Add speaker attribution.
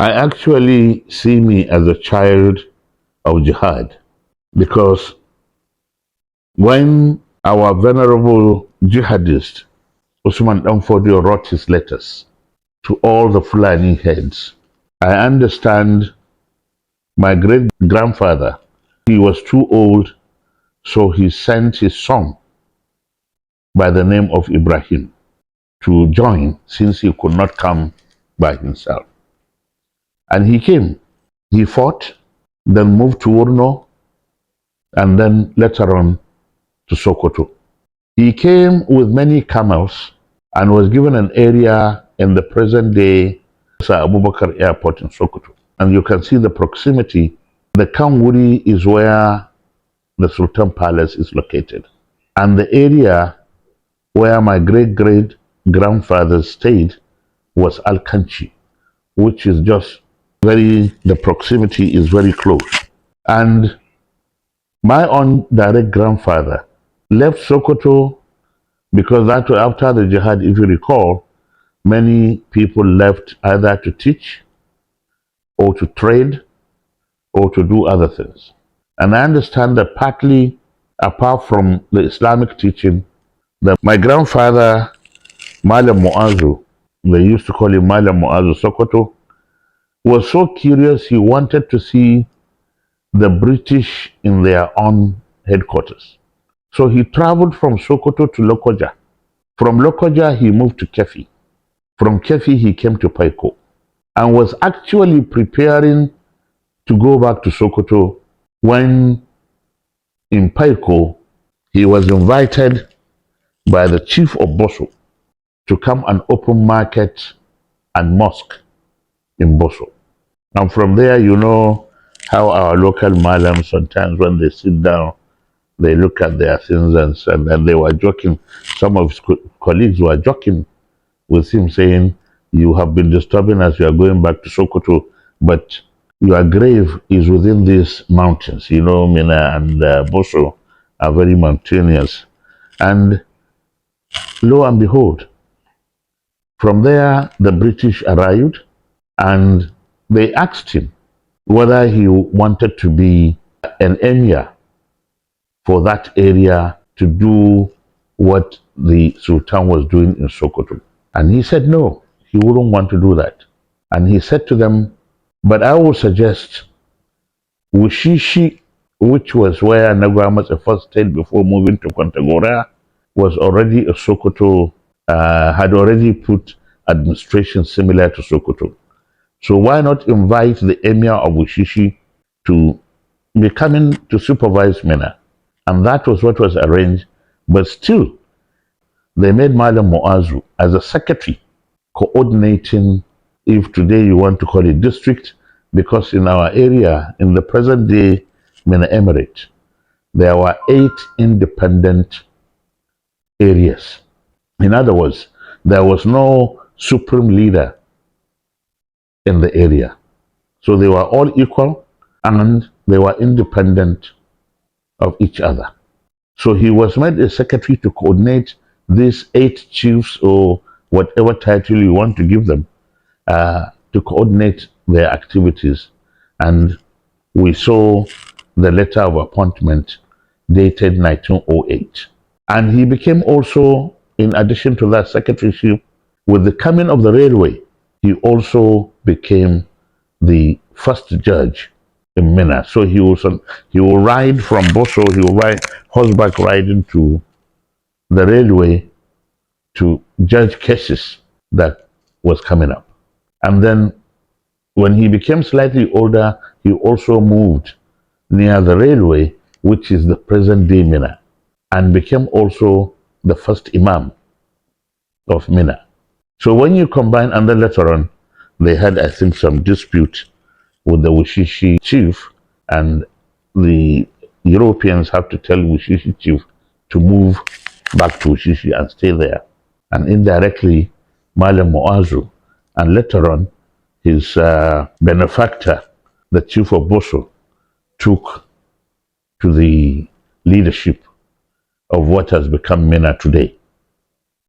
Speaker 1: I actually see me as a child of jihad because when our venerable jihadist Usman Danfodio wrote his letters to all the Fulani heads, I understand my great grandfather, he was too old, so he sent his son by the name of Ibrahim to join since he could not come by himself. And he came. He fought, then moved to Urno, and then later on to Sokoto. He came with many camels and was given an area in the present day Sir Abubakar Airport in Sokoto. And you can see the proximity. The Kanguri is where the Sultan Palace is located. And the area where my great grandfather stayed was Al Kanchi, which is just the proximity is very close. And my own direct grandfather left Sokoto because that after the jihad, if you recall, many people left either to teach or to trade or to do other things. And I understand that partly apart from the Islamic teaching, that my grandfather, Malam Muazu, they used to call him Malam Muazu Sokoto, was so curious he wanted to see the British in their own headquarters. So he traveled from Sokoto to Lokoja. From Lokoja, he moved to Kefi. From Kefi, he came to Paiko and was actually preparing to go back to Sokoto when in Paiko, he was invited by the chief of Boso to come and open market and mosque in Boso. And from there, you know how our local malams sometimes when they sit down, they look at their things and they were joking. Some of his colleagues were joking with him saying, you have been disturbing us, you are going back to Sokoto, but your grave is within these mountains. You know, Mina and Boso are very mountainous. And lo and behold, from there, the British arrived and they asked him whether he wanted to be an emir for that area to do what the Sultan was doing in Sokoto. And he said no, he wouldn't want to do that. And he said to them, but I will suggest Wushishi, which was where Nagwamas first stayed before moving to Kontagora, was already a Sokoto, had already put administration similar to Sokoto. So why not invite the emir of Wushishi to be coming to supervise Mina? And that was what was arranged. But still, they made Malam Muazu as a secretary, coordinating, if today you want to call it district, because in our area, in the present day Mina Emirate, there were 8 independent areas. In other words, there was no supreme leader in the area. So they were all equal and they were independent of each other. So he was made a secretary to coordinate these 8 chiefs or whatever title you want to give them, to coordinate their activities. And we saw the letter of appointment dated 1908. And he became also, in addition to that secretaryship, with the coming of the railway, he also became the first judge in Mina. So he will ride from Boso, he will ride horseback riding to the railway to judge cases that was coming up. And then when he became slightly older, he also moved near the railway, which is the present day Mina, and became also the first imam of Mina. So when you combine, and then later on, they had, I think, some dispute with the Wushishi chief, and the Europeans have to tell Wushishi chief to move back to Wushishi and stay there. And indirectly, Malam Muazu, and later on, his benefactor, the chief of Boso, took to the leadership of what has become Mina today.